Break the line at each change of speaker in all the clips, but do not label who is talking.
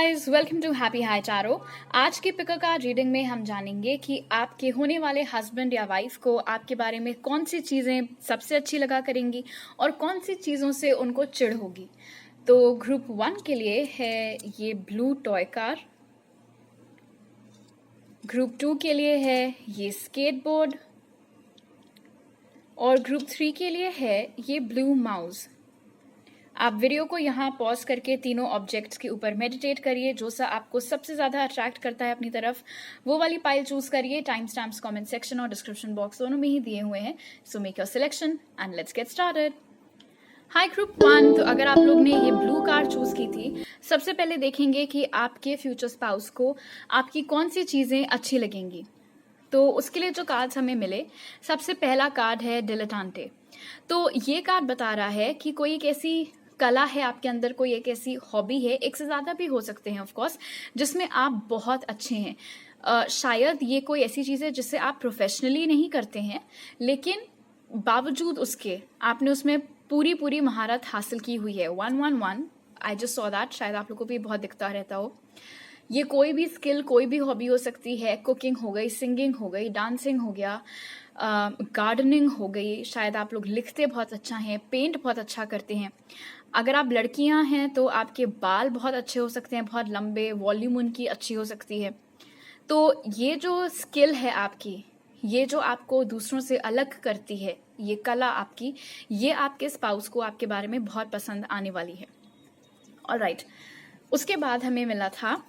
Guys, welcome to happy high tarot. आज की pick card reading में हम जानेंगे कि आपके होने वाले हस्बैंड या वाइफ को आपके बारे में कौन सी चीज़ें सबसे अच्छी लगा करेंगी और कौन सी चीज़ों से उनको चिढ़ होगी। तो ग्रुप 1 के लिए है ये ब्लू टॉय कार, ग्रुप 2 के लिए है ये स्केटबोर्ड और ग्रुप 3 के लिए है ये ब्लू माउस। आप वीडियो को यहाँ पॉज करके तीनों ऑब्जेक्ट्स के ऊपर मेडिटेट करिए। जो सा आपको सबसे ज़्यादा अट्रैक्ट करता है अपनी तरफ, वो वाली पाइल चूज करिए। टाइम स्टैम्प्स कमेंट सेक्शन और डिस्क्रिप्शन बॉक्स दोनों में ही दिए हुए हैं। So make your selection and let's get started. Hi group 1, तो अगर आप लोग ने ये ब्लू कार्ड चूज की थी, सबसे पहले देखेंगे कि आपके फ्यूचर स्पाउस को आपकी कौन सी चीज़ें अच्छी लगेंगी। तो उसके लिए जो कार्ड्स हमें मिले, सबसे पहला कार्ड है डिलेटांटे। तो ये कार्ड बता रहा है कि कोई एक ऐसी कला है आपके अंदर, कोई एक ऐसी हॉबी है, एक से ज़्यादा भी हो सकते हैं ऑफ कोर्स, जिसमें आप बहुत अच्छे हैं। शायद ये कोई ऐसी चीज़ है जिससे आप प्रोफेशनली नहीं करते हैं, लेकिन बावजूद उसके आपने उसमें पूरी महारत हासिल की हुई है। 111 आई जस्ट सॉ दैट। शायद आप लोगों को भी बहुत दिखता रहता हो। ये कोई भी स्किल, कोई भी हॉबी हो सकती है। कुकिंग हो गई, सिंगिंग हो गई, डांसिंग हो गया, गार्डनिंग हो गई। शायद आप लोग लिखते बहुत अच्छा हैं, पेंट बहुत अच्छा करते हैं। अगर आप लड़कियां हैं तो आपके बाल बहुत अच्छे हो सकते हैं, बहुत लंबे, वॉल्यूम उनकी अच्छी हो सकती है। तो ये जो स्किल है आपकी, ये जो आपको दूसरों से अलग करती है, ये कला आपकी, ये आपके स्पाउस को आपके बारे में बहुत पसंद आने वाली है। ऑलराइट, उसके बाद हमें मिला था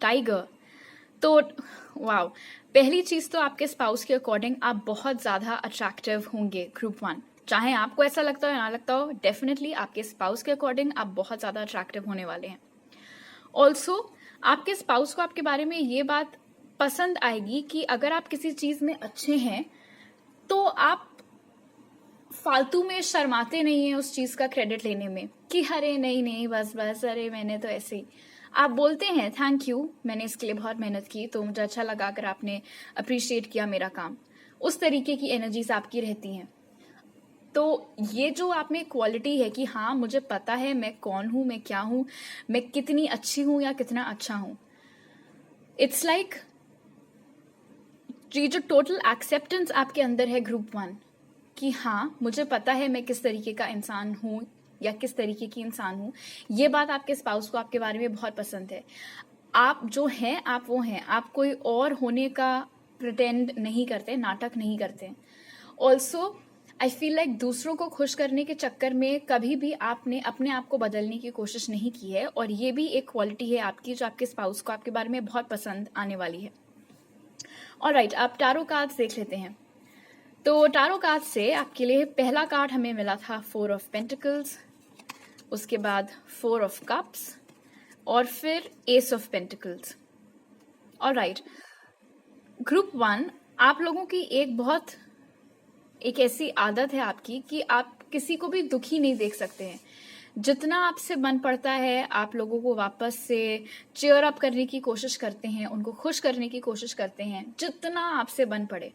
टाइगर। तो वाओ, पहली चीज तो आपके स्पाउस के अकॉर्डिंग आप बहुत ज्यादा अट्रैक्टिव होंगे ग्रुप 1। चाहे आपको ऐसा लगता हो या ना लगता हो, डेफिनेटली आपके स्पाउस के अकॉर्डिंग आप बहुत ज्यादा अट्रैक्टिव होने वाले हैं। ऑल्सो आपके स्पाउस को आपके बारे में ये बात पसंद आएगी कि अगर आप किसी चीज में अच्छे हैं तो आप फालतू में शर्माते नहीं है उस चीज का क्रेडिट लेने में कि अरे नहीं बस अरे मैंने तो ऐसे ही। आप बोलते हैं थैंक यू, मैंने इसके लिए बहुत मेहनत की, तो मुझे अच्छा लगा अगर आपने अप्रिशिएट किया मेरा काम। उस तरीके की एनर्जीज आपकी रहती हैं। तो ये जो आप में क्वालिटी है कि हाँ, मुझे पता है मैं कौन हूं, मैं क्या हूं, मैं कितनी अच्छी हूं या कितना अच्छा हूं। इट्स लाइक ये जो टोटल एक्सेप्टेंस आपके अंदर है ग्रुप 1 कि हाँ, मुझे पता है मैं किस तरीके का इंसान हूं या किस तरीके की इंसान हूं। ये बात आपके स्पाउस को आपके बारे में बहुत पसंद है। आप जो हैं आप वो हैं, आप कोई और होने का प्रिटेंड नहीं करते, नाटक नहीं करते। ऑल्सो आई फील लाइक दूसरों को खुश करने के चक्कर में कभी भी आपने अपने आप को बदलने की कोशिश नहीं की है, और ये भी एक क्वालिटी है आपकी जो आपके स्पाउस को आपके बारे में बहुत पसंद आने वाली है। ऑलराइट, आप टारो कार्ड्स देख लेते हैं। तो टारो कार्ड से आपके लिए पहला कार्ड हमें मिला था 4 ऑफ पेंटिकल्स, उसके बाद 4 ऑफ कप्स और फिर S of pentacles. Alright, group 1, आप लोगों की एक ऐसी आदत है आपकी कि आप किसी को भी दुखी नहीं देख सकते हैं। जितना आपसे बन पड़ता है, आप लोगों को वापस से चेयर अप करने की कोशिश करते हैं, उनको खुश करने की कोशिश करते हैं, जितना आपसे बन पड़े।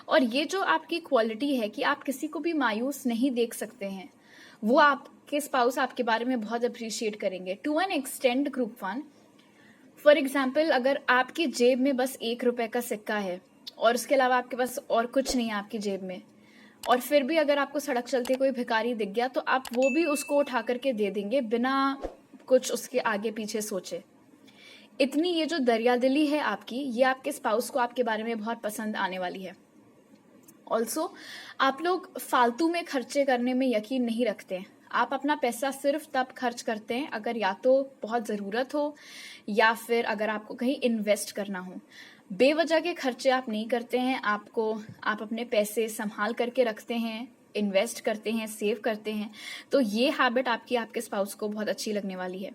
और ये जो आपकी क्वालिटी है कि आप किसी को भी मायूस नहीं देख सकते हैं, वो आपके स्पाउस आपके बारे में बहुत अप्रिशिएट करेंगे to an extend group 1। For example, अगर आपकी जेब में बस 1 रुपए का सिक्का है और उसके अलावा आपके पास और कुछ नहीं है आपकी जेब में, और फिर भी अगर आपको सड़क चलते कोई भिखारी दिख गया तो आप वो भी उसको उठा करके दे देंगे बिना कुछ उसके आगे पीछे सोचे। इतनी ये जो दरियादिली है आपकी, ये आपके स्पाउस को आपके बारे में बहुत पसंद आने वाली है। ऑल्सो आप लोग फालतू में खर्चे करने में यकीन नहीं रखते। आप अपना पैसा सिर्फ तब खर्च करते हैं अगर या तो बहुत ज़रूरत हो या फिर अगर आपको कहीं इन्वेस्ट करना हो। बेवजह के खर्चे आप नहीं करते हैं। आप अपने पैसे संभाल करके रखते हैं, इन्वेस्ट करते हैं, सेव करते हैं। तो ये हैबिट आपकी आपके स्पाउस को बहुत अच्छी लगने वाली है।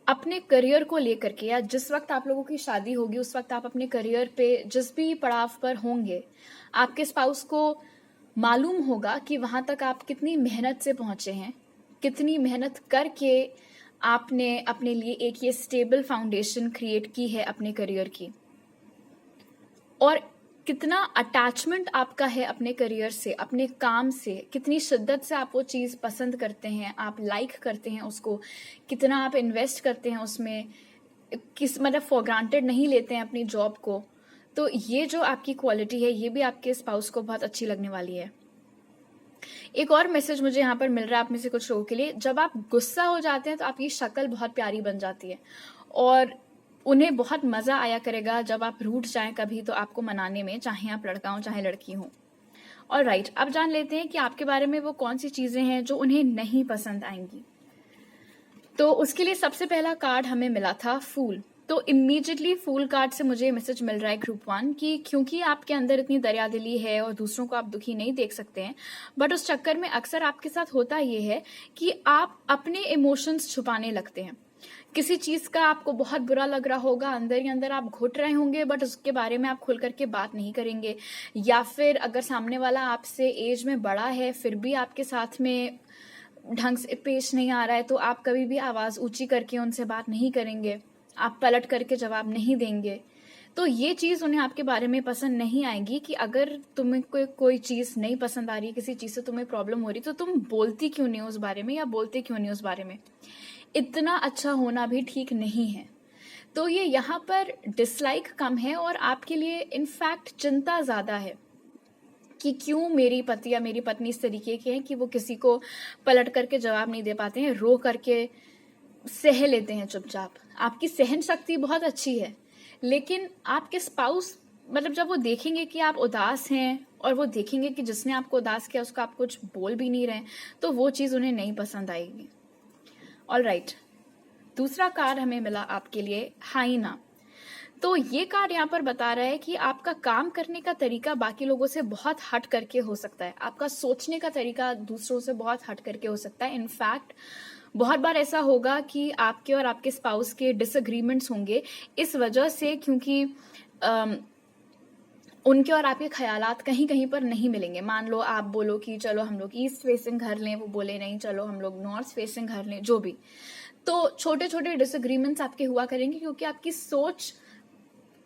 अपने करियर को लेकर के, या जिस वक्त आप लोगों की शादी होगी उस वक्त आप अपने करियर पे जिस भी पड़ाव पर होंगे, आपके स्पाउस को मालूम होगा कि वहां तक आप कितनी मेहनत से पहुंचे हैं, कितनी मेहनत करके आपने अपने लिए एक ये स्टेबल फाउंडेशन क्रिएट की है अपने करियर की, और कितना अटैचमेंट आपका है अपने करियर से, अपने काम से, कितनी शिद्दत से आप वो चीज़ पसंद करते हैं, आप लाइक करते हैं उसको, कितना आप इन्वेस्ट करते हैं उसमें, किस मतलब फॉर ग्रांटेड नहीं लेते हैं अपनी जॉब को। तो ये जो आपकी क्वालिटी है ये भी आपके स्पाउस को बहुत अच्छी लगने वाली है। एक और मैसेज मुझे यहाँ पर मिल रहा है आप में से कुछ लोगों के लिए, जब आप गुस्सा हो जाते हैं तो आपकी शक्ल बहुत प्यारी बन जाती है और उन्हें बहुत मजा आया करेगा जब आप रूठ जाएं कभी तो आपको मनाने में, चाहे आप लड़का हो चाहे लड़की हो। और राइट, अब जान लेते हैं कि आपके बारे में वो कौन सी चीजें हैं जो उन्हें नहीं पसंद आएंगी। तो उसके लिए सबसे पहला कार्ड हमें मिला था फूल। तो इमीडिएटली फूल कार्ड से मुझे मैसेज मिल रहा है ग्रुप 1 कि क्योंकि आपके अंदर इतनी दरियादिली है और दूसरों को आप दुखी नहीं देख सकते हैं, बट उस चक्कर में अक्सर आपके साथ होता ये है कि आप अपने इमोशंस छुपाने लगते हैं। किसी चीज का आपको बहुत बुरा लग रहा होगा, अंदर ही अंदर आप घुट रहे होंगे, बट उसके बारे में आप खुल करके बात नहीं करेंगे। या फिर अगर सामने वाला आपसे एज में बड़ा है फिर भी आपके साथ में ढंग से पेश नहीं आ रहा है तो आप कभी भी आवाज ऊंची करके उनसे बात नहीं करेंगे, आप पलट करके जवाब नहीं देंगे। तो ये चीज उन्हें आपके बारे में पसंद नहीं आएगी कि अगर तुम्हें कोई चीज नहीं पसंद आ रही, किसी चीज से तुम्हें प्रॉब्लम हो रही, तो तुम बोलती क्यों नहीं उस बारे में या बोलते क्यों नहीं उस बारे में। इतना अच्छा होना भी ठीक नहीं है। तो ये यहाँ पर डिसलाइक कम है और आपके लिए इनफैक्ट चिंता ज्यादा है कि क्यों मेरी पति या मेरी पत्नी इस तरीके के हैं कि वो किसी को पलट करके जवाब नहीं दे पाते हैं, रो करके सह लेते हैं चुपचाप। आपकी सहन शक्ति बहुत अच्छी है, लेकिन आपके स्पाउस मतलब जब वो देखेंगे कि आप उदास हैं और वो देखेंगे कि जिसने आपको उदास किया उसको आप कुछ बोल भी नहीं रहे, तो वो चीज उन्हें नहीं पसंद आएगी। ऑल राइट, दूसरा कार्ड हमें मिला आपके लिए हाइना। तो ये कार्ड यहाँ पर बता रहा है कि आपका काम करने का तरीका बाकी लोगों से बहुत हट करके हो सकता है, आपका सोचने का तरीका दूसरों से बहुत हट करके हो सकता है। इनफैक्ट बहुत बार ऐसा होगा कि आपके और आपके स्पाउस के डिसएग्रीमेंट्स होंगे इस वजह से, क्योंकि उनके और आपके ख्यालात कहीं कहीं पर नहीं मिलेंगे। मान लो आप बोलो कि चलो हम लोग ईस्ट फेसिंग घर लें, वो बोले नहीं चलो हम लोग नॉर्थ फेसिंग घर लें, जो भी। तो छोटे छोटे डिसएग्रीमेंट्स आपके हुआ करेंगे क्योंकि आपकी सोच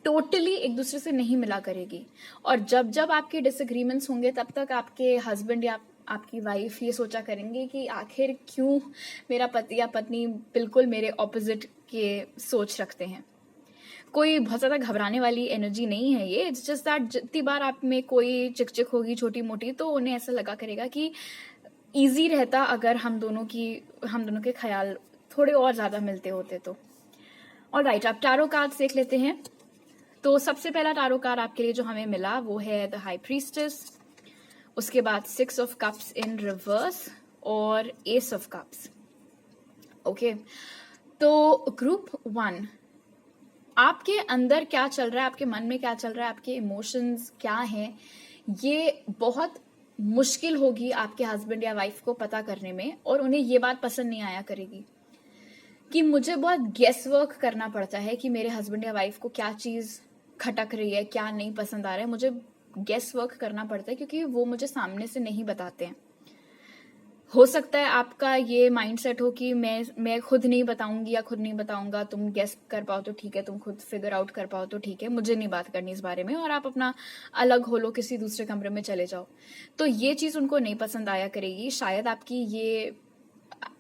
टोटली एक दूसरे से नहीं मिला करेगी। और जब जब आपके डिसएग्रीमेंट्स होंगे तब तक आपके हस्बैंड या आपकी वाइफ ये सोचा करेंगे कि आखिर क्यों मेरा पति या पत्नी बिल्कुल मेरे ऑपोजिट के सोच रखते हैं। कोई बहुत ज्यादा घबराने वाली एनर्जी नहीं है ये, इट्स जस्ट दैट जितनी बार आप में कोई चिकचिक होगी छोटी मोटी तो उन्हें ऐसा लगा करेगा कि इजी रहता अगर हम दोनों के ख्याल थोड़े और ज्यादा मिलते होते तो। और राइट, आप टैरो कार्ड्स देख लेते हैं। तो सबसे पहला टैरो कार्ड आपके लिए जो हमें मिला वो है द हाई प्रीस्टेस, उसके बाद 6 ऑफ कप्स इन रिवर्स और एस ऑफ कप्स। ओके, तो ग्रुप 1, आपके अंदर क्या चल रहा है, आपके मन में क्या चल रहा है, आपके इमोशंस क्या हैं, ये बहुत मुश्किल होगी आपके हस्बैंड या वाइफ को पता करने में। और उन्हें ये बात पसंद नहीं आया करेगी कि मुझे बहुत गेस वर्क करना पड़ता है कि मेरे हस्बैंड या वाइफ को क्या चीज खटक रही है, क्या नहीं पसंद आ रहा है, मुझे गेस वर्क करना पड़ता है क्योंकि वो मुझे सामने से नहीं बताते हैं। हो सकता है आपका ये माइंडसेट हो कि मैं खुद नहीं बताऊंगी या खुद नहीं बताऊंगा, तुम गेस कर पाओ तो ठीक है, तुम खुद फिगर आउट कर पाओ तो ठीक है, मुझे नहीं बात करनी इस बारे में, और आप अपना अलग हो लो, किसी दूसरे कमरे में चले जाओ। तो ये चीज उनको नहीं पसंद आया करेगी। शायद आपकी ये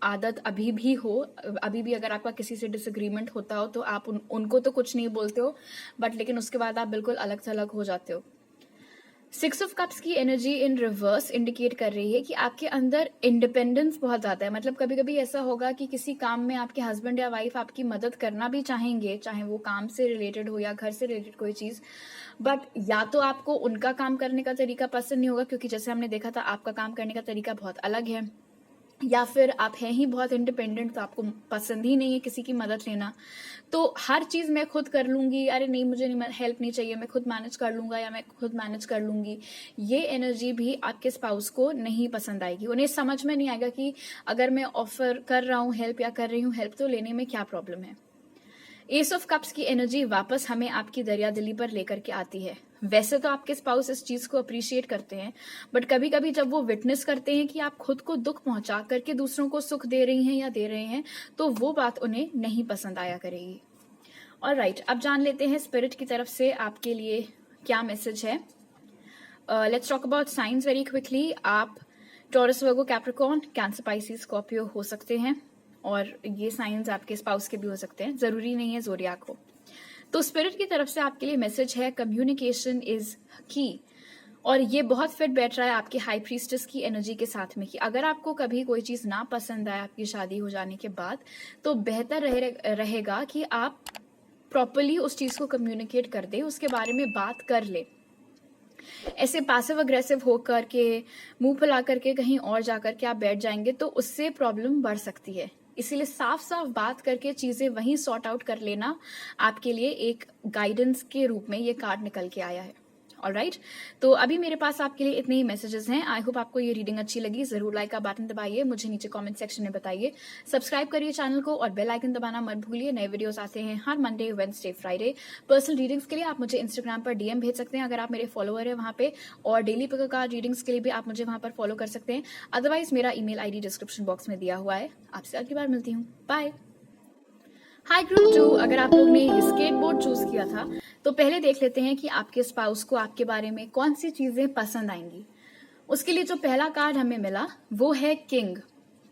आदत अभी भी हो, अभी भी अगर आपका किसी से डिसएग्रीमेंट होता हो तो आप उनको तो कुछ नहीं बोलते हो, बट लेकिन उसके बाद आप बिल्कुल अलग थलग हो जाते हो। 6 ऑफ कप्स की एनर्जी इन रिवर्स इंडिकेट कर रही है कि आपके अंदर इंडिपेंडेंस बहुत ज्यादा है। मतलब कभी कभी ऐसा होगा कि किसी काम में आपके हस्बैंड या वाइफ आपकी मदद करना भी चाहेंगे, चाहे वो काम से रिलेटेड हो या घर से रिलेटेड कोई चीज, बट या तो आपको उनका काम करने का तरीका पसंद नहीं होगा क्योंकि जैसे हमने देखा था आपका काम करने का तरीका बहुत अलग है, या फिर आप हैं ही बहुत इंडिपेंडेंट तो आपको पसंद ही नहीं है किसी की मदद लेना। तो हर चीज मैं खुद कर लूंगी, अरे नहीं मुझे हेल्प नहीं चाहिए, मैं खुद मैनेज कर लूंगा या मैं खुद मैनेज कर लूंगी, ये एनर्जी भी आपके स्पाउस को नहीं पसंद आएगी। उन्हें समझ में नहीं आएगा कि अगर मैं ऑफर कर रहा हूँ हेल्प या कर रही हूँ हेल्प तो लेने में क्या प्रॉब्लम है। एस ऑफ कप्स की एनर्जी वापस हमें आपकी दरियादिली पर लेकर के आती है। वैसे तो आपके स्पाउस इस चीज को अप्रिशिएट करते हैं, बट कभी कभी जब वो विटनेस करते हैं कि आप खुद को दुख पहुंचा करके दूसरों को सुख दे रही हैं या दे रहे हैं, तो वो बात उन्हें नहीं पसंद आया करेगी। और राइट, अब जान लेते हैं स्पिरिट की तरफ से आपके लिए क्या मैसेज है? Let's talk about science very quickly. आप टॉरस, वर्गो, कैप्रिकॉर्न, कैंसर, पाइसिस, स्कॉर्पियो हो सकते हैं और ये साइंस आपके स्पाउस के भी हो सकते हैं, जरूरी नहीं है ज़ोडिएक हो. तो स्पिरिट की तरफ से आपके लिए मैसेज है, कम्युनिकेशन इज की. और ये बहुत फिट बैठ रहा है आपकी हाई प्रीस्टेस की एनर्जी के साथ में कि अगर आपको कभी कोई चीज़ ना पसंद आए आपकी शादी हो जाने के बाद, तो बेहतर रहेगा कि आप प्रॉपरली उस चीज़ को कम्युनिकेट कर दे, उसके बारे में बात कर ले. ऐसे पैसिव अग्रेसिव होकर के मुंह फुला करके कहीं और जाकर के आप बैठ जाएंगे तो उससे प्रॉब्लम बढ़ सकती है. इसीलिए साफ साफ बात करके चीजें वहीं सॉर्ट आउट कर लेना आपके लिए एक गाइडेंस के रूप में ये कार्ड निकल के आया है. ऑलराइट, तो अभी मेरे पास आपके लिए इतने ही मैसेजेस हैं. आई होप आपको ये रीडिंग अच्छी लगी. जरूर लाइक का बटन दबाइए, मुझे नीचे कमेंट सेक्शन में बताइए. सब्सक्राइब करिए चैनल को और बेल आइकन दबाना मत भूलिए. नए वीडियोस आते हैं हर Monday, Wednesday, Friday. Personal readings के लिए आप मुझे इंस्टाग्राम पर डीएम भेज सकते हैं अगर आप मेरे फॉलोअर है वहां पे, और डेली पिक कार्ड रीडिंग्स के लिए भी आप मुझे वहां पर फॉलो कर सकते हैं. अदरवाइज मेरा ईमेल आईडी डिस्क्रिप्शन बॉक्स में दिया हुआ है. आपसे अगली बार मिलती हूँ. बाय. हाई ग्रुप 2, अगर आप लोग ने स्केटबोर्ड चूज किया था तो पहले देख लेते हैं कि आपके स्पाउस को आपके बारे में कौन सी चीजें पसंद आएंगी. उसके लिए जो पहला कार्ड हमें मिला वो है किंग.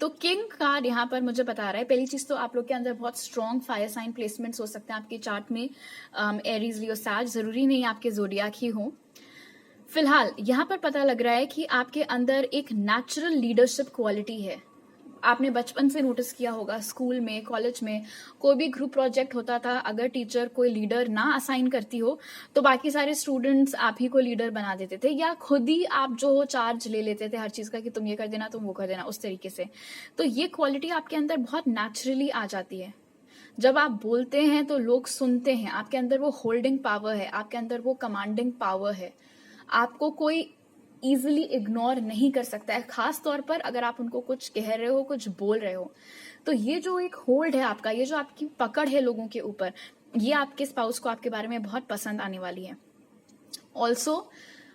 तो किंग कार्ड यहाँ पर मुझे बता रहा है, पहली चीज तो आप लोग के अंदर बहुत स्ट्रॉन्ग फायर साइन प्लेसमेंट्स हो सकते हैं आपके चार्ट में. एरीज, लियो, सैज, जरूरी नहीं आपके ज़ोडिएक ही हो. फिलहाल यहाँ पर पता लग रहा है कि आपके अंदर एक नेचुरल लीडरशिप क्वालिटी है. आपने बचपन से नोटिस किया होगा, स्कूल में, कॉलेज में कोई भी ग्रुप प्रोजेक्ट होता था, अगर टीचर कोई लीडर ना असाइन करती हो तो बाकी सारे स्टूडेंट्स आप ही को लीडर बना देते थे, या खुद ही आप जो हो चार्ज ले लेते थे हर चीज का कि तुम ये कर देना, तुम वो कर देना, उस तरीके से. तो ये क्वालिटी आपके अंदर बहुत नेचुरली आ जाती है. जब आप बोलते हैं तो लोग सुनते हैं. आपके अंदर वो होल्डिंग पावर है, आपके अंदर वो कमांडिंग पावर है. आपको कोई इजिली इग्नोर नहीं कर सकता है, खास तौर पर अगर आप उनको कुछ कह रहे हो, कुछ बोल रहे हो. तो ये जो एक होल्ड है आपका, ये जो आपकी पकड़ है लोगों के ऊपर, ये आपके स्पाउस को आपके बारे में बहुत पसंद आने वाली है. ऑल्सो,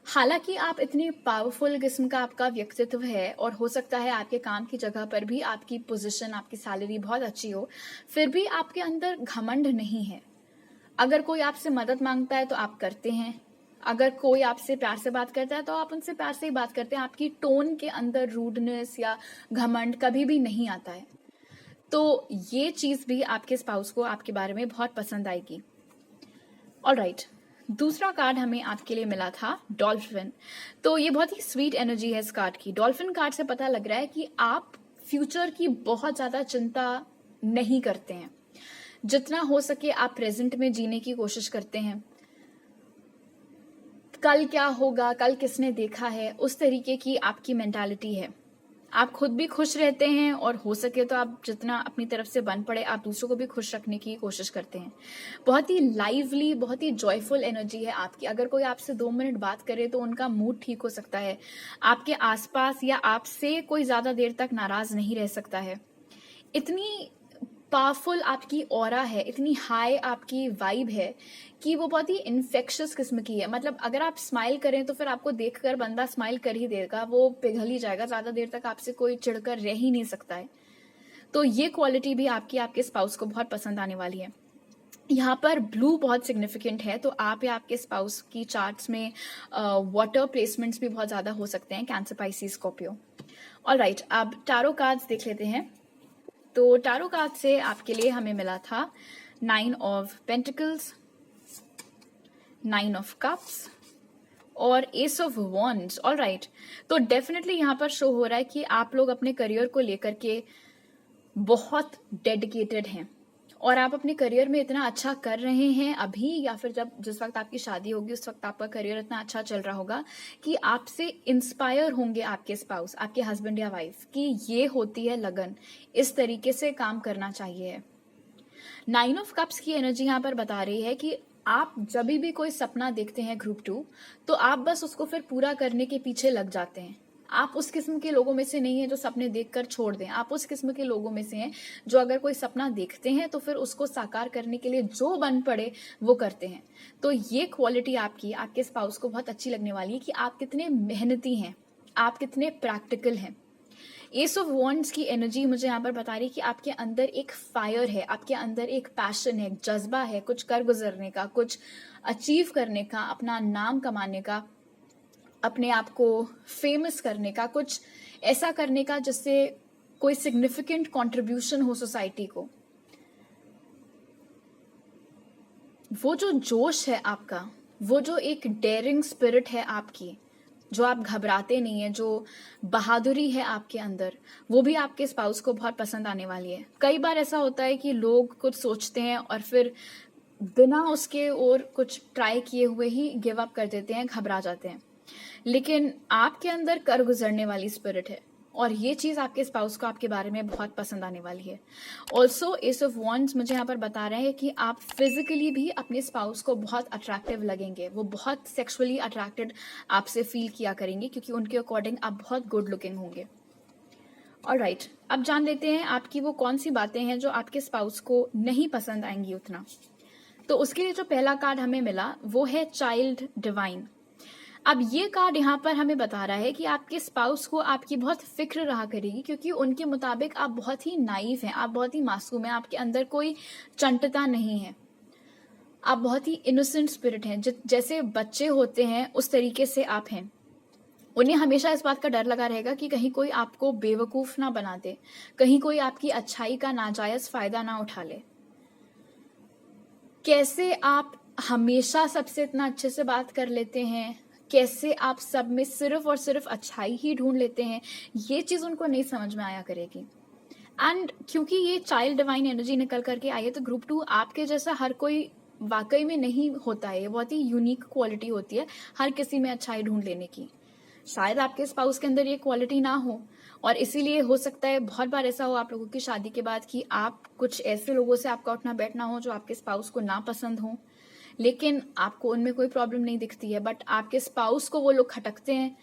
हालांकि आप इतनी पावरफुल किस्म का आपका व्यक्तित्व है और हो सकता है आपके काम की जगह पर भी आपकी पोजीशन, आपकी सैलरी बहुत अच्छी हो, फिर भी आपके अंदर घमंड नहीं है. अगर कोई आपसे मदद मांगता है तो आप करते हैं. अगर कोई आपसे प्यार से बात करता है तो आप उनसे प्यार से ही बात करते हैं. आपकी टोन के अंदर रूडनेस या घमंड कभी भी नहीं आता है. तो ये चीज भी आपके स्पाउस को आपके बारे में बहुत पसंद आएगी. ऑलराइट, दूसरा कार्ड हमें आपके लिए मिला था डॉल्फिन. तो ये बहुत ही स्वीट एनर्जी है इस कार्ड की. डॉल्फिन कार्ड से पता लग रहा है कि आप फ्यूचर की बहुत ज्यादा चिंता नहीं करते हैं. जितना हो सके आप प्रेजेंट में जीने की कोशिश करते हैं. कल क्या होगा, कल किसने देखा है, उस तरीके की आपकी मेंटालिटी है. आप खुद भी खुश रहते हैं और हो सके तो आप जितना अपनी तरफ से बन पड़े आप दूसरों को भी खुश रखने की कोशिश करते हैं. बहुत ही लाइवली, बहुत ही जॉयफुल एनर्जी है आपकी. अगर कोई आपसे 2 मिनट बात करे तो उनका मूड ठीक हो सकता है. आपके आसपास या आपसे कोई ज्यादा देर तक नाराज नहीं रह सकता है. इतनी पावरफुल आपकी ऑरा है, इतनी हाई आपकी वाइब है कि वो बहुत ही इन्फेक्शियस किस्म की है. मतलब अगर आप स्माइल करें तो फिर आपको देखकर बंदा स्माइल कर ही देगा, वो पिघल ही जाएगा. ज्यादा देर तक आपसे कोई चिढ़कर रह ही नहीं सकता है. तो ये क्वालिटी भी आपकी आपके स्पाउस को बहुत पसंद आने वाली है. यहाँ पर ब्लू बहुत सिग्निफिकेंट है, तो आप या आपके स्पाउस की चार्ट्स में वाटर प्लेसमेंट्स भी बहुत ज्यादा हो सकते हैं. Cancer, Pisces, Scorpio. ऑलराइट, अब टैरो कार्ड्स देख लेते हैं. तो टैरो कार्ड से आपके लिए हमें मिला था 9 ऑफ पेंटिकल्स, 9 ऑफ कप्स और एस ऑफ वॉन्ड्स. ऑलराइट, तो डेफिनेटली यहाँ पर शो हो रहा है कि आप लोग अपने करियर को लेकर के बहुत डेडिकेटेड हैं और आप अपने करियर में इतना अच्छा कर रहे हैं अभी, या फिर जब जिस वक्त आपकी शादी होगी उस वक्त आपका करियर इतना अच्छा चल रहा होगा कि आपसे इंस्पायर होंगे आपके स्पाउस, आपके हस्बैंड या वाइफ, कि ये होती है लगन, इस तरीके से काम करना चाहिए. 9 ऑफ कप्स की एनर्जी यहाँ पर बता रही है कि आप जब भी कोई सपना देखते हैं ग्रुप 2, तो आप बस उसको फिर पूरा करने के पीछे लग जाते हैं. आप उस किस्म के लोगों में से नहीं है जो सपने देखकर छोड़ दें. आप उस किस्म के लोगों में से हैं जो अगर कोई सपना देखते हैं तो फिर उसको साकार करने के लिए जो बन पड़े वो करते हैं. तो ये क्वालिटी आपकी आपके स्पाउस को बहुत अच्छी लगने वाली है कि आप कितने मेहनती हैं, आप कितने प्रैक्टिकल हैं. एस ऑफ वॉन्ड्स की एनर्जी मुझे यहाँ पर बता रही है कि आपके अंदर एक फायर है, आपके अंदर एक पैशन है, एक जज्बा है कुछ कर गुजरने का, कुछ अचीव करने का, अपना नाम कमाने का, अपने आप को फेमस करने का, कुछ ऐसा करने का जिससे कोई सिग्निफिकेंट कंट्रीब्यूशन हो सोसाइटी को। वो जो जोश है आपका, वो जो एक डेयरिंग स्पिरिट है आपकी, जो आप घबराते नहीं है, जो बहादुरी है आपके अंदर, वो भी आपके स्पाउस को बहुत पसंद आने वाली है। कई बार ऐसा होता है कि लोग कुछ सोचते हैं और फिर बिना उसके और कुछ ट्राई किए हुए ही गिव अप कर देते हैं, घबरा जाते हैं। लेकिन आपके अंदर कर गुजरने वाली स्पिरिट है और ये चीज आपके स्पाउस को आपके बारे में बहुत पसंद आने वाली है। ऑल्सो एस ऑफ वॉन्ड्स मुझे यहाँ पर बता रहे हैं कि आप फिजिकली भी अपने स्पाउस को बहुत अट्रैक्टिव लगेंगे, वो बहुत सेक्सुअली अट्रैक्टेड आपसे फील किया करेंगे क्योंकि उनके अकॉर्डिंग आप बहुत गुड लुकिंग होंगे। ऑलराइट, अब जान लेते हैं आपकी वो कौन सी बातें हैं जो आपके स्पाउस को नहीं पसंद आएंगी उतना। तो उसके लिए जो पहला कार्ड हमें मिला वो है चाइल्ड डिवाइन। अब ये कार्ड यहाँ पर हमें बता रहा है कि आपके स्पाउस को आपकी बहुत फिक्र रहा करेगी क्योंकि उनके मुताबिक आप बहुत ही नाइव हैं, आप बहुत ही मासूम हैं, आपके अंदर कोई चंटता नहीं है, आप बहुत ही इनोसेंट स्पिरिट हैं, जैसे बच्चे होते हैं उस तरीके से आप हैं। उन्हें हमेशा इस बात का डर लगा रहेगा कि कहीं कोई आपको बेवकूफ ना बना दे, कहीं कोई आपकी अच्छाई का नाजायज फायदा ना उठा ले। कैसे आप हमेशा सबसे इतना अच्छे से बात कर लेते हैं, कैसे आप सब में सिर्फ और सिर्फ अच्छाई ही ढूंढ लेते हैं, ये चीज उनको नहीं समझ में आया करेगी। एंड क्योंकि ये चाइल्ड डिवाइन एनर्जी निकल करके आई है तो ग्रुप 2 आपके जैसा हर कोई वाकई में नहीं होता है, ये बहुत ही यूनिक क्वालिटी होती है हर किसी में अच्छाई ढूंढ लेने की। शायद आपके स्पाउस के अंदर ये क्वालिटी ना हो और इसीलिए हो सकता है बहुत बार ऐसा हो आप लोगों की शादी के बाद कि आप कुछ ऐसे लोगों से आपका उठना बैठना हो जो आपके स्पाउस को ना पसंद हो, लेकिन आपको उनमें कोई प्रॉब्लम नहीं दिखती है, बट आपके स्पाउस को वो लोग खटकते हैं।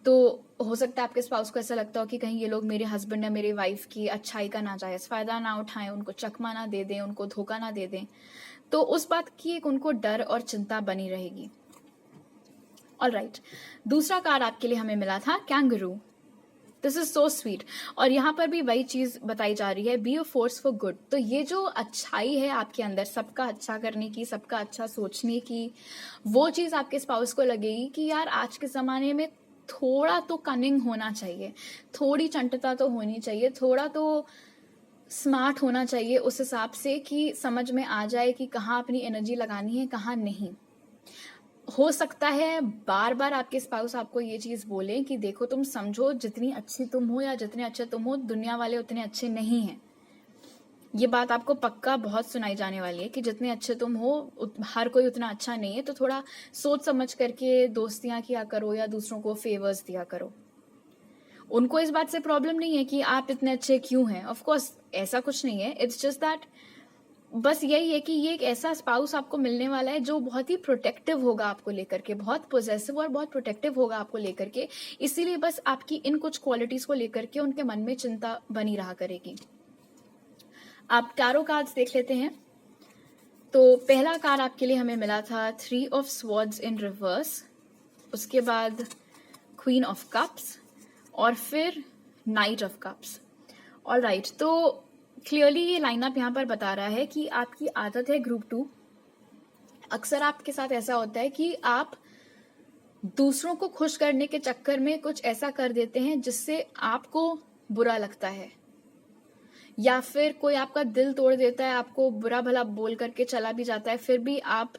तो हो सकता है आपके स्पाउस को ऐसा लगता हो कि कहीं ये लोग मेरे हस्बैंड या मेरे वाइफ की अच्छाई का नाजायज फायदा ना उठाएं, उनको चकमा ना दे दें, उनको धोखा ना दे दें। तो उस बात की एक उनको डर और चिंता बनी रहेगी। ऑलराइट, दूसरा कार्ड आपके लिए हमें मिला था kangaroo. This is so sweet. और यहाँ पर भी वही चीज बताई जा रही है, be a force for good. तो ये जो अच्छाई है आपके अंदर, सबका अच्छा करने की, सबका अच्छा सोचने की, वो चीज आपके स्पाउस को लगेगी कि यार आज के जमाने में थोड़ा तो कनिंग होना चाहिए, थोड़ी चंटता तो होनी चाहिए, थोड़ा तो स्मार्ट होना चाहिए उस हिसाब से कि समझ में आ जाए कि कहाँ अपनी एनर्जी लगानी है कहाँ नहीं। हो सकता है बार बार आपके स्पाउस आपको ये चीज बोले कि देखो तुम समझो, जितनी अच्छी तुम हो या जितने अच्छे तुम हो, दुनिया वाले उतने अच्छे नहीं हैं। ये बात आपको पक्का बहुत सुनाई जाने वाली है कि जितने अच्छे तुम हो हर कोई उतना अच्छा नहीं है, तो थोड़ा सोच समझ करके दोस्तियां किया करो या दूसरों को फेवर्स दिया करो। उनको इस बात से प्रॉब्लम नहीं है कि आप इतने अच्छे क्यों हैं, ऑफ कोर्स ऐसा कुछ नहीं है, इट्स जस्ट दैट बस यही है कि ये एक ऐसा स्पाउस आपको मिलने वाला है जो बहुत ही प्रोटेक्टिव होगा आपको लेकर के, बहुत पोजेसिव और बहुत प्रोटेक्टिव होगा आपको लेकर के। इसीलिए बस आपकी इन कुछ क्वालिटीज को लेकर के उनके मन में चिंता बनी रहा करेगी। आप टैरो कार्ड्स देख लेते हैं। तो पहला कार्ड आपके लिए हमें मिला था 3 ऑफ स्वॉर्ड्स इन रिवर्स, उसके बाद क्वीन ऑफ कप्स और फिर नाइट ऑफ कप्स। ऑलराइट, तो क्लियरली ये लाइनअप यहाँ पर बता रहा है कि आपकी आदत है ग्रुप 2, अक्सर आपके साथ ऐसा होता है कि आप दूसरों को खुश करने के चक्कर में कुछ ऐसा कर देते हैं जिससे आपको बुरा लगता है, या फिर कोई आपका दिल तोड़ देता है, आपको बुरा भला बोल करके चला भी जाता है, फिर भी आप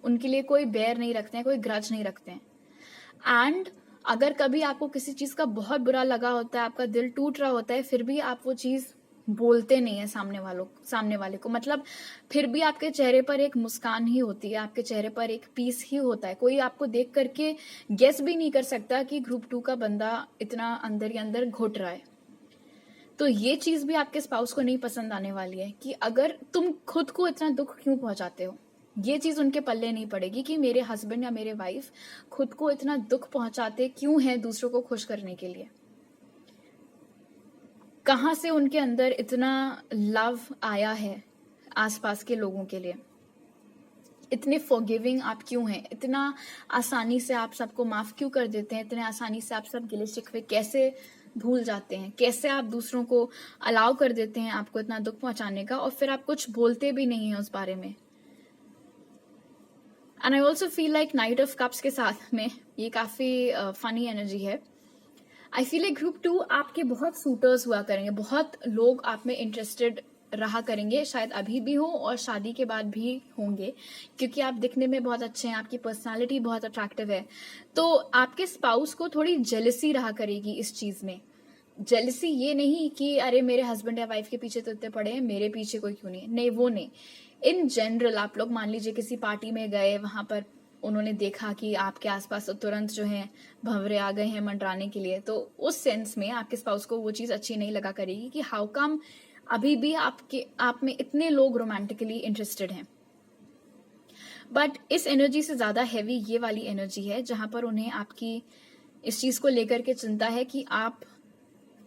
उनके लिए कोई बैर नहीं रखते हैं, कोई ग्रज नहीं रखते हैं। एंड अगर कभी आपको किसी चीज का बहुत बुरा लगा होता है, आपका दिल टूट रहा होता है, फिर भी आप वो चीज बोलते नहीं है सामने वाले को, मतलब फिर भी आपके चेहरे पर एक मुस्कान ही होती है, आपके चेहरे पर एक पीस ही होता है। कोई आपको देख करके गेस भी नहीं कर सकता कि ग्रुप 2 का बंदा इतना अंदर ही अंदर घुट रहा है। तो ये चीज भी आपके स्पाउस को नहीं पसंद आने वाली है कि अगर तुम खुद को इतना दुख क्यों पहुंचाते हो। ये चीज उनके पल्ले नहीं पड़ेगी कि मेरे हस्बैंड या मेरे वाइफ खुद को इतना दुख पहुंचाते क्यों है दूसरों को खुश करने के लिए। कहाँ से उनके अंदर इतना लव आया है आसपास के लोगों के लिए, इतने फॉरगिविंग आप क्यों हैं, इतना आसानी से आप सबको माफ क्यों कर देते हैं, इतने आसानी से आप सब गिले शिकवे कैसे भूल जाते हैं, कैसे आप दूसरों को अलाउ कर देते हैं आपको इतना दुख पहुंचाने का, और फिर आप कुछ बोलते भी नहीं हैं उस बारे में। And I also feel like night of cups के साथ में ये काफी फनी एनर्जी है। आई फील लाइक ग्रुप 2 आपके बहुत सूटर्स हुआ करेंगे, बहुत लोग आप में इंटरेस्टेड रहा करेंगे, शायद अभी भी हो और शादी के बाद भी होंगे, क्योंकि आप दिखने में बहुत अच्छे हैं, आपकी पर्सनालिटी बहुत अट्रैक्टिव है। तो आपके स्पाउस को थोड़ी जेलसी रहा करेगी इस चीज में। जेलसी ये नहीं कि अरे मेरे हस्बैंड या वाइफ के पीछे तो इतने पड़े हैं, मेरे पीछे कोई क्यों नहीं है, नहीं वो नहीं। इन जनरल आप लोग मान लीजिए किसी पार्टी में गए, वहां पर उन्होंने देखा कि आपके आसपास तो तुरंत जो है भंवरे आ गए हैं मंडराने के लिए, तो उस सेंस में आपके स्पाउस को वो चीज अच्छी नहीं लगा करेगी कि हाउ कम अभी भी आप में इतने लोग रोमांटिकली इंटरेस्टेड हैं। बट इस एनर्जी से ज्यादा हैवी ये वाली एनर्जी है जहां पर उन्हें आपकी इस चीज को लेकर के चिंता है कि आप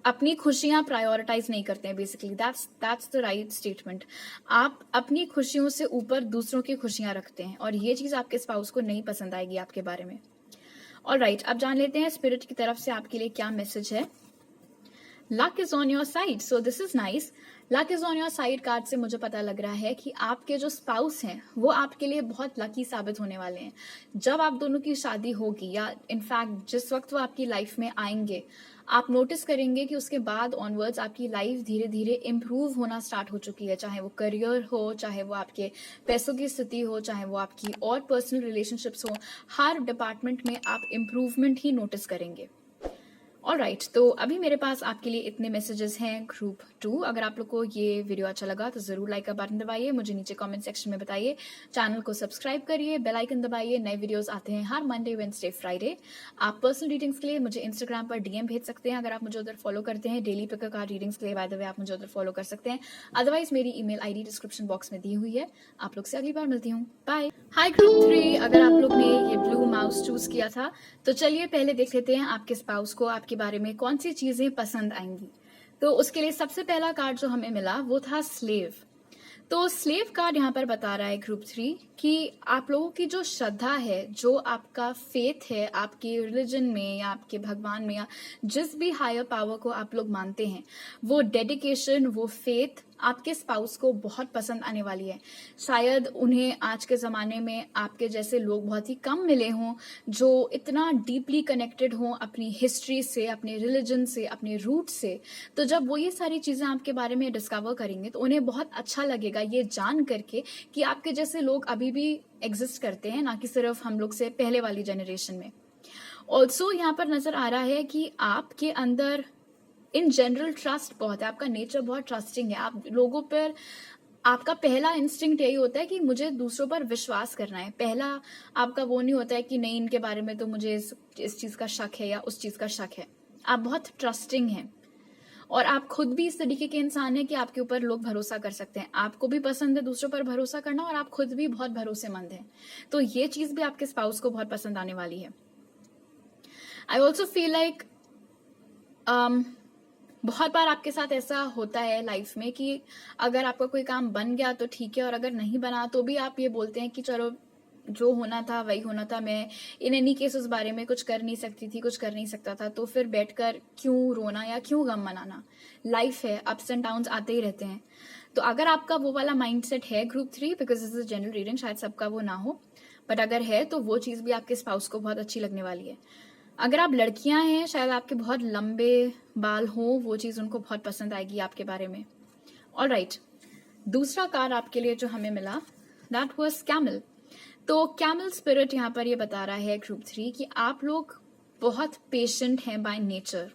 अपनी खुशियां प्रायोरिटाइज नहीं करते हैं। Basically that's the right statement. आप अपनी खुशियों से ऊपर दूसरों की खुशियां रखते हैं, और ये चीज आपके स्पाउस को नहीं पसंद आएगी आपके बारे में। ऑलराइट, अब जान लेते हैं स्पिरिट की तरफ से आपके लिए क्या मैसेज है। Luck is on your side, so this is nice. Luck is on your side card से मुझे पता लग रहा है कि आपके जो स्पाउस हैं वो आपके लिए बहुत लकी साबित होने वाले हैं। जब आप दोनों की शादी होगी, या इनफैक्ट जिस वक्त वो आपकी लाइफ में आएंगे, आप नोटिस करेंगे कि उसके बाद ऑनवर्ड्स आपकी लाइफ धीरे धीरे इम्प्रूव होना स्टार्ट हो चुकी है। चाहे वो करियर हो, चाहे वो आपके पैसों की स्थिति हो, चाहे वो आपकी और पर्सनल रिलेशनशिप्स हो, हर डिपार्टमेंट में आप इम्प्रूवमेंट ही नोटिस करेंगे। ऑलराइट, तो अभी मेरे पास आपके लिए इतने मैसेजेस हैं ग्रुप 2। अगर आप लोग को ये वीडियो अच्छा लगा तो जरूर लाइक का बटन दबाइए, मुझे नीचे कमेंट सेक्शन में बताइए, चैनल को सब्सक्राइब करिए, बेल आइकन दबाइए। नए वीडियोस आते हैं हर मंडे, वेडनेसडे, फ्राइडे। आप पर्सनल रीडिंग्स के लिए मुझे इंस्टाग्राम पर डीएम भेज सकते हैं। अगर आप मुझे उधर फॉलो करते हैं, डेली पिक कार्ड रीडिंग्स के लिए बाय द वे आप मुझे उधर फॉलो कर सकते हैं। अदरवाइज मेरी ईमेल आईडी डिस्क्रिप्शन बॉक्स में दी हुई है। आप लोग से अगली बार मिलती हूँ, बाय। हाय ग्रुप 3, अगर आप लोग ने ये ब्लू माउस चूज किया था तो चलिए पहले देख लेते हैं आपके स्पाउस को आपके बारे में कौन सी चीजें पसंद आएंगी। तो उसके लिए सबसे पहला कार्ड जो हमें मिला वो था स्लेव। तो स्लेव कार्ड यहाँ पर बता रहा है ग्रुप 3 कि आप लोगों की जो श्रद्धा है, जो आपका फेथ है आपके रिलीजन में या आपके भगवान में, या जिस भी हायर पावर को आप लोग मानते हैं, वो डेडिकेशन, वो फेथ आपके स्पाउस को बहुत पसंद आने वाली है। शायद उन्हें आज के जमाने में आपके जैसे लोग बहुत ही कम मिले हों जो इतना डीपली कनेक्टेड हों अपनी हिस्ट्री से, अपने रिलीजन से, अपने रूट से। तो जब वो ये सारी चीजें आपके बारे में डिस्कवर करेंगे तो उन्हें बहुत अच्छा लगेगा ये जान करके कि आपके जैसे लोग अभी भी एग्जिस्ट करते हैं, ना कि सिर्फ हम लोग से पहले वाली जनरेशन में। ऑल्सो यहाँ पर नजर आ रहा है कि आपके अंदर इन जनरल ट्रस्ट बहुत है, आपका नेचर बहुत ट्रस्टिंग है। आप लोगों पर आपका पहला इंस्टिंक्ट यही होता है कि मुझे दूसरों पर विश्वास करना है। पहला आपका वो नहीं होता है कि नहीं इनके बारे में तो मुझे इस चीज का शक है या उस चीज का शक है। आप बहुत ट्रस्टिंग हैं, और आप खुद भी इस तरीके के इंसान हैं कि आपके ऊपर लोग भरोसा कर सकते हैं। आपको भी पसंद है दूसरों पर भरोसा करना, और आप खुद भी बहुत भरोसेमंद हैं। तो ये चीज भी आपके स्पाउस को बहुत पसंद आने वाली है। आई ऑल्सो फील लाइक बहुत बार आपके साथ ऐसा होता है लाइफ में कि अगर आपका कोई काम बन गया तो ठीक है, और अगर नहीं बना तो भी आप ये बोलते हैं कि चलो जो होना था वही होना था, मैं इन एनी केस उस बारे में कुछ कर नहीं सकती थी, कुछ कर नहीं सकता था, तो फिर बैठकर क्यों रोना या क्यों गम मनाना। लाइफ है, अप्स एंड डाउन्स आते ही रहते हैं। तो अगर आपका वो वाला माइंडसेट है group 3, because this is general reading, शायद सबका वो ना हो, बट अगर है तो वो चीज भी आपके स्पाउस को बहुत अच्छी लगने वाली है। अगर आप लड़कियां हैं, शायद आपके बहुत लंबे बाल हो, वो चीज उनको बहुत पसंद आएगी आपके बारे में। ऑलराइट, दूसरा कार्ड आपके लिए जो हमें मिला दैट वाज कैमल। तो कैमल स्पिरिट यहाँ पर ये बता रहा है ग्रुप 3 कि आप लोग बहुत पेशेंट हैं बाय नेचर।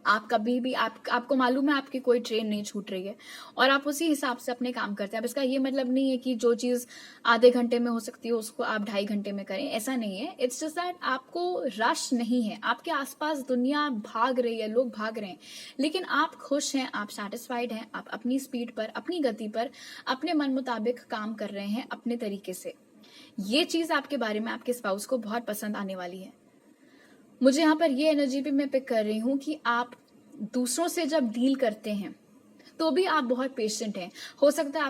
आप कभी भी आपको मालूम है आपकी कोई ट्रेन नहीं छूट रही है, और आप उसी हिसाब से अपने काम करते हैं। अब इसका ये मतलब नहीं है कि जो चीज आधे घंटे में हो सकती है उसको आप 2.5 घंटे में करें, ऐसा नहीं है। इट्स जस्ट दैट आपको रश नहीं है। आपके आसपास दुनिया भाग रही है, लोग भाग रहे हैं, लेकिन आप खुश हैं, आप सेटिस्फाइड हैं, आप अपनी स्पीड पर, अपनी गति पर, अपने मन मुताबिक काम कर रहे हैं अपने तरीके से। ये चीज आपके बारे में आपके स्पाउस को बहुत पसंद आने वाली है। मुझे यहाँ पर ये एनर्जी भी मैं पिक कर रही हूँ कि आप दूसरों से जब डील करते हैं तो भी आप बहुत पेशेंट हैं। हो सकता है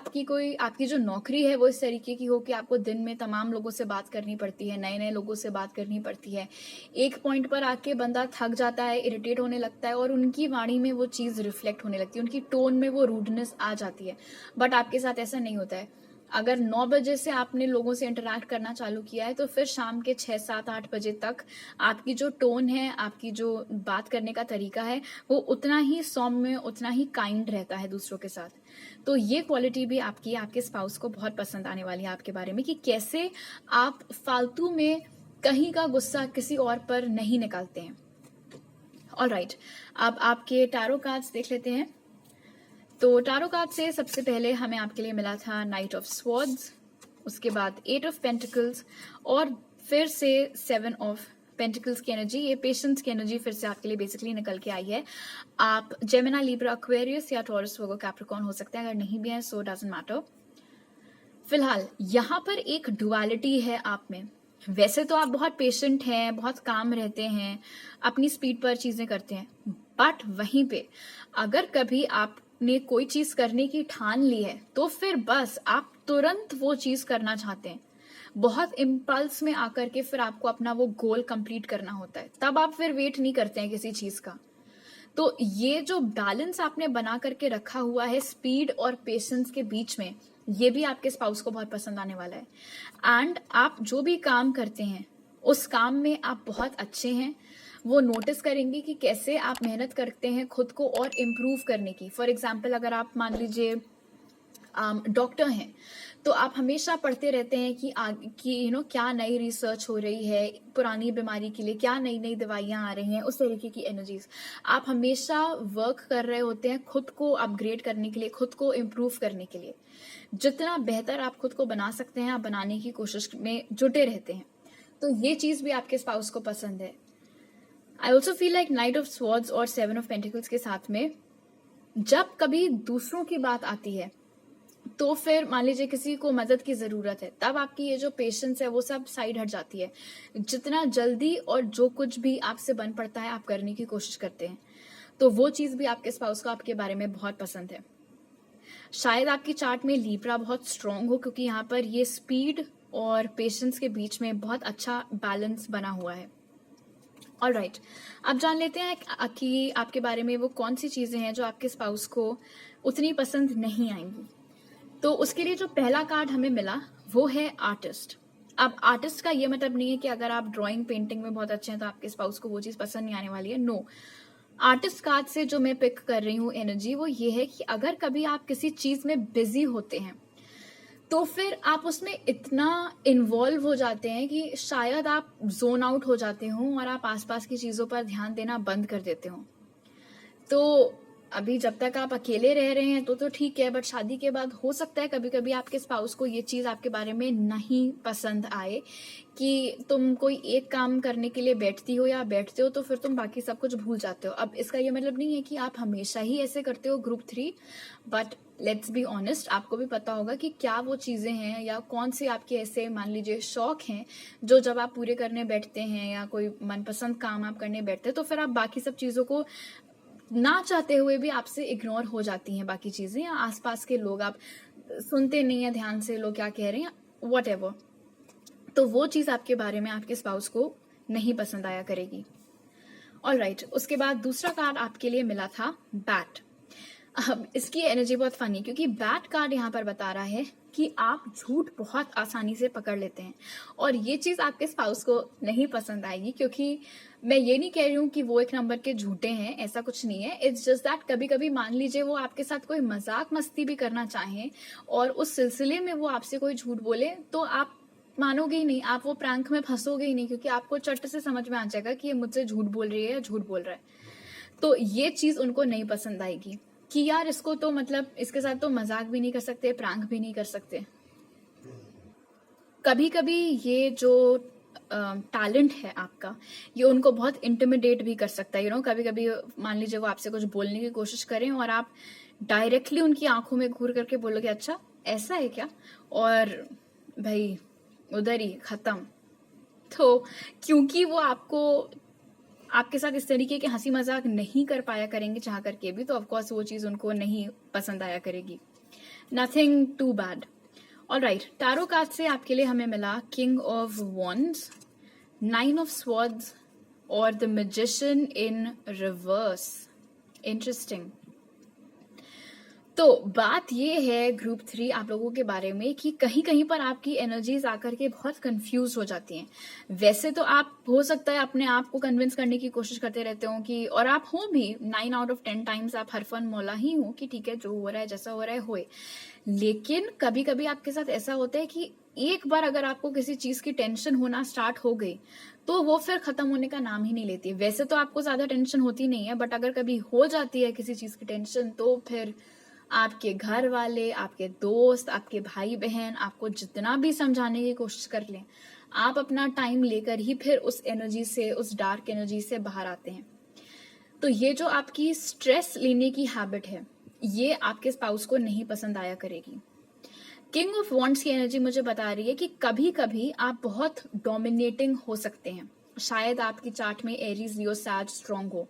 आपकी जो नौकरी है वो इस तरीके की हो कि आपको दिन में तमाम लोगों से बात करनी पड़ती है, नए-नए लोगों से बात करनी पड़ती है। एक पॉइंट पर आके बंदा थक जाता है, इरिटेट होने लगता है और उनकी वाणी में वो चीज़ रिफ्लेक्ट होने लगती है, उनकी टोन में वो रूडनेस आ जाती है। बट आपके साथ ऐसा नहीं होता है। अगर 9 बजे से आपने लोगों से इंटरैक्ट करना चालू किया है तो फिर शाम के 6, 7, 8 बजे तक आपकी जो टोन है, आपकी जो बात करने का तरीका है, वो उतना ही सौम्य, उतना ही काइंड रहता है दूसरों के साथ। तो ये क्वालिटी भी आपके स्पाउस को बहुत पसंद आने वाली है आपके बारे में, कि कैसे आप फालतू में कहीं का गुस्सा किसी और पर नहीं निकालते हैं। ऑलराइट, अब आपके टैरो कार्ड्स देख लेते हैं। तो टैरो कार्ड से सबसे पहले हमें आपके लिए मिला था नाइट ऑफ स्वॉर्ड्स, उसके बाद 8 ऑफ पेंटिकल्स और फिर से 7 ऑफ पेंटिकल्स की एनर्जी। ये पेशेंस की एनर्जी फिर से आपके लिए बेसिकली निकल के आई है। आप जेमिनी, लिब्रा, एक्वेरियस या टॉरस, वर्गो, कैप्रिकॉर्न हो सकते हैं। अगर नहीं भी है सो डजंट मैटर। फिलहाल यहाँ पर एक डुअलिटी है आप में। वैसे तो आप बहुत पेशेंट हैं, बहुत काम रहते हैं, अपनी स्पीड पर चीजें करते हैं, बट वहीं पे अगर कभी आपने कोई चीज करने की ठान ली है तो फिर बस आप तुरंत वो चीज करना चाहते हैं। बहुत इम्पल्स में आकर के फिर आपको अपना वो गोल कंप्लीट करना होता है, तब आप फिर वेट नहीं करते हैं किसी चीज का। तो ये जो बैलेंस आपने बना करके रखा हुआ है स्पीड और पेशेंस के बीच में, ये भी आपके स्पाउस को बहुत पसंद आने वाला है। एंड आप जो भी काम करते हैं उस काम में आप बहुत अच्छे हैं। वो नोटिस करेंगे कि कैसे आप मेहनत करते हैं खुद को और इम्प्रूव करने की। फॉर एग्जाम्पल, अगर आप मान लीजिए डॉक्टर हैं तो आप हमेशा पढ़ते रहते हैं कि क्या नई रिसर्च हो रही है पुरानी बीमारी के लिए, क्या नई नई दवाइयां आ रही हैं, उस तरीके की एनर्जीज। आप हमेशा वर्क कर रहे होते हैं खुद को अपग्रेड करने के लिए, खुद को इम्प्रूव करने के लिए। जितना बेहतर आप खुद को बना सकते हैं आप बनाने की कोशिश में जुटे रहते हैं। तो ये चीज भी आपके स्पाउस को पसंद है। I also feel like night of swords और 7 ऑफ पेंटिकल्स के साथ में जब कभी दूसरों की बात आती है तो फिर मान लीजिए किसी को मदद की जरूरत है, तब आपकी ये जो पेशेंस है वो सब साइड हट जाती है। जितना जल्दी और जो कुछ भी आपसे बन पड़ता है आप करने की कोशिश करते हैं। तो वो चीज भी आपके स्पाउस को आपके बारे में बहुत पसंद है। शायद आपकी चार्ट में लीब्रा बहुत स्ट्रांग हो, क्योंकि यहाँ पर ये स्पीड और पेशेंस के बीच में बहुत अच्छा बैलेंस बना हुआ है। ऑलराइट, अब जान लेते हैं कि आपके बारे में वो कौन सी चीजें हैं जो आपके स्पाउस को उतनी पसंद नहीं आएंगी। तो उसके लिए जो पहला कार्ड हमें मिला वो है आर्टिस्ट। अब आर्टिस्ट का ये मतलब नहीं है कि अगर आप ड्राइंग पेंटिंग में बहुत अच्छे हैं तो आपके स्पाउस को वो चीज पसंद नहीं आने वाली है। नो, आर्टिस्ट कार्ड से जो मैं पिक कर रही हूँ एनर्जी वो ये है कि अगर कभी आप किसी चीज में बिजी होते हैं तो फिर आप उसमें इतना इन्वॉल्व हो जाते हैं कि शायद आप जोन आउट हो जाते हो और आप आसपास की चीजों पर ध्यान देना बंद कर देते हो। तो अभी जब तक आप अकेले रह रहे हैं तो ठीक है, बट शादी के बाद हो सकता है कभी कभी आपके स्पाउस को ये चीज आपके बारे में नहीं पसंद आए कि तुम कोई एक काम करने के लिए बैठती हो या बैठते हो तो फिर तुम बाकी सब कुछ भूल जाते हो। अब इसका ये मतलब नहीं है कि आप हमेशा ही ऐसे करते हो group 3, but let's be honest, आपको भी पता होगा कि क्या वो चीजें हैं या कौन से आपके ऐसे मान लीजिए शौक हैं जो जब आप पूरे करने बैठते हैं या कोई मनपसंद काम आप करने बैठते हैं तो फिर आप बाकी सब चीजों को ना चाहते हुए भी आपसे इग्नोर हो जाती हैं बाकी चीजें, या आसपास के लोग आप सुनते नहीं है ध्यान से लोग क्या कह रहे हैं, वट एवर। तो वो चीज आपके बारे में आपके स्पाउस को नहीं पसंद आया करेगी। ऑलराइट, उसके बाद दूसरा कार्ड आपके लिए मिला था बैट। अब इसकी एनर्जी बहुत फनी, क्योंकि बैट कार्ड यहाँ पर बता रहा है कि आप झूठ बहुत आसानी से पकड़ लेते हैं और ये चीज आपके स्पाउस को नहीं पसंद आएगी। क्योंकि मैं ये नहीं कह रही हूँ कि वो एक नंबर के झूठे हैं, ऐसा कुछ नहीं है। इट्स जस्ट दैट कभी कभी मान लीजिए वो आपके साथ कोई मजाक मस्ती भी करना चाहें और उस सिलसिले में वो आपसे कोई झूठ बोले तो आप मानोगे ही नहीं, आप वो प्रैंक में फंसोगे ही नहीं, क्योंकि आपको चट से समझ में आ जाएगा कि ये मुझसे झूठ बोल रही है या झूठ बोल रहा है। तो ये चीज उनको नहीं पसंद आएगी कि यार इसको तो मतलब इसके साथ तो मजाक भी नहीं कर सकते, प्रैंक भी नहीं कर सकते। कभी कभी ये जो टैलेंट है आपका ये उनको बहुत इंटिमिडेट भी कर सकता है। कभी कभी मान लीजिए वो आपसे कुछ बोलने की कोशिश करें और आप डायरेक्टली उनकी आंखों में घूर करके बोलोगे अच्छा ऐसा है क्या, और भाई उधर ही खत्म। तो क्योंकि वो आपको आपके साथ इस तरीके के हंसी मजाक नहीं कर पाया करेंगे चाह करके भी, तो ऑफकोर्स वो चीज उनको नहीं पसंद आया करेगी. Nothing too bad. Alright, tarot card से आपके लिए हमें मिला king of wands, 9 of swords और the magician in reverse. Interesting. तो बात ये है ग्रुप 3 आप लोगों के बारे में कि कहीं कहीं पर आपकी एनर्जीज आकर के बहुत कंफ्यूज हो जाती हैं. वैसे तो आप हो सकता है अपने आप को कन्विंस करने की कोशिश करते रहते हो कि, और आप हो भी 9 आउट ऑफ 10 टाइम्स आप हरफन मौला ही हो कि ठीक है जो हो रहा है जैसा हो रहा है होए. लेकिन कभी कभी आपके साथ ऐसा होता है कि एक बार अगर आपको किसी चीज की टेंशन होना स्टार्ट हो गई तो वो फिर खत्म होने का नाम ही नहीं लेती. वैसे तो आपको ज्यादा टेंशन होती नहीं है, बट अगर कभी हो जाती है किसी चीज की टेंशन तो फिर आपके घर वाले, आपके दोस्त, आपके भाई बहन आपको जितना भी समझाने की कोशिश कर लें, आप अपना टाइम लेकर ही फिर उस एनर्जी से, उस डार्क एनर्जी से बाहर आते हैं. तो ये जो आपकी स्ट्रेस लेने की हैबिट है, ये आपके स्पाउस को नहीं पसंद आया करेगी. किंग ऑफ वॉन्ड्स की एनर्जी मुझे बता रही है कि कभी कभी आप बहुत डोमिनेटिंग हो सकते हैं. शायद आपकी चार्ट में एरीज, लियो, सैज स्ट्रांग हो,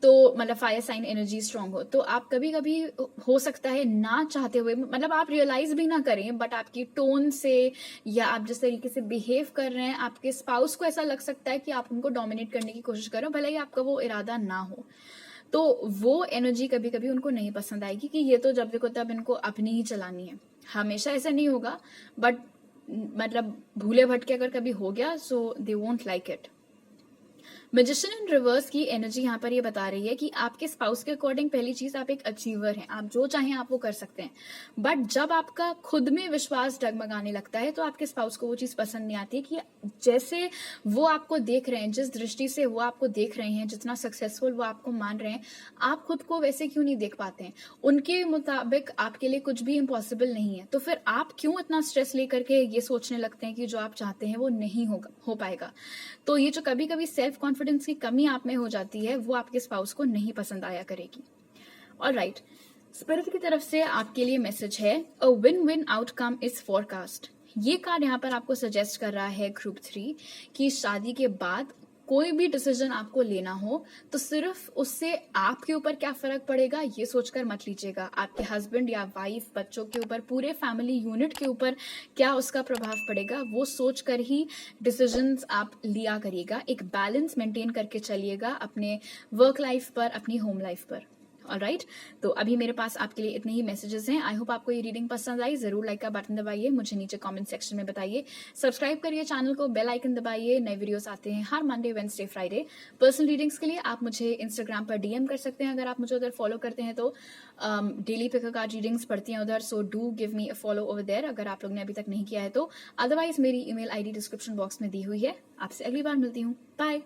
तो मतलब फायर साइन एनर्जी स्ट्रांग हो, तो आप कभी कभी हो सकता है ना चाहते हुए, मतलब आप रियलाइज भी ना करें, बट आपकी टोन से या आप जिस तरीके से बिहेव कर रहे हैं, आपके स्पाउस को ऐसा लग सकता है कि आप उनको डोमिनेट करने की कोशिश कर रहे हो, भले ही आपका वो इरादा ना हो. तो वो एनर्जी कभी कभी उनको नहीं पसंद आएगी कि ये तो जब देखो तब इनको अपनी ही चलानी है. हमेशा ऐसा नहीं होगा, बट मतलब भूले भटके अगर कभी हो गया so they won't like it. Magician in reverse की एनर्जी यहाँ पर ये बता रही है कि आपके स्पाउस के अकॉर्डिंग पहली चीज आप एक अचीवर हैं, आप जो चाहें आप वो कर सकते हैं. बट जब आपका खुद में विश्वास डगमगाने लगता है तो आपके स्पाउस को वो चीज पसंद नहीं आती है कि जैसे वो आपको देख रहे हैं, जिस दृष्टि से वो आपको देख रहे हैं, जितना सक्सेसफुल वो आपको मान रहे हैं, आप खुद को वैसे क्यों नहीं देख पाते हैं. उनके मुताबिक आपके लिए कुछ भी इम्पॉसिबल नहीं है, तो फिर आप क्यों इतना स्ट्रेस लेकर के ये सोचने लगते हैं कि जो आप चाहते हैं वो नहीं हो पाएगा. तो ये जो कभी कभी सेल्फ कॉन्फिडेंस की कमी आप में हो जाती है वो आपके स्पाउस को नहीं पसंद आया करेगी. ऑलराइट, स्पिरिट की तरफ से आपके लिए मैसेज है, a win win outcome is forecast. ये कार्ड यहाँ पर आपको सजेस्ट कर रहा है ग्रुप 3 कि शादी के बाद कोई भी डिसीजन आपको लेना हो तो सिर्फ उससे आपके ऊपर क्या फर्क पड़ेगा ये सोचकर मत लीजिएगा. आपके हस्बैंड या वाइफ, बच्चों के ऊपर, पूरे फैमिली यूनिट के ऊपर क्या उसका प्रभाव पड़ेगा वो सोचकर ही डिसीजंस आप लिया करिएगा. एक बैलेंस मेंटेन करके चलिएगा अपने वर्क लाइफ पर, अपनी होम लाइफ पर. ऑलराइट, तो अभी मेरे पास आपके लिए इतने ही मैसेजेस हैं. आई होप आपको ये रीडिंग पसंद आई. जरूर लाइक का बटन दबाइए, मुझे नीचे कमेंट सेक्शन में बताइए. सब्सक्राइब करिए चैनल को, बेल आइकन दबाइए. नए वीडियोस आते हैं हर Monday, Wednesday, Friday. Personal readings के लिए आप मुझे इंस्टाग्राम पर डीएम कर सकते हैं अगर आप मुझे उधर फॉलो करते हैं तो. डेली पिक कार्ड रीडिंग्स पढ़ती हैं उधर, so do give me a follow over there अगर आप लोग ने अभी तक नहीं किया है तो. अदरवाइज मेरी ईमेल आईडी डिस्क्रिप्शन बॉक्स में दी हुई है. आपसे अगली बार मिलती हूँ. बाय.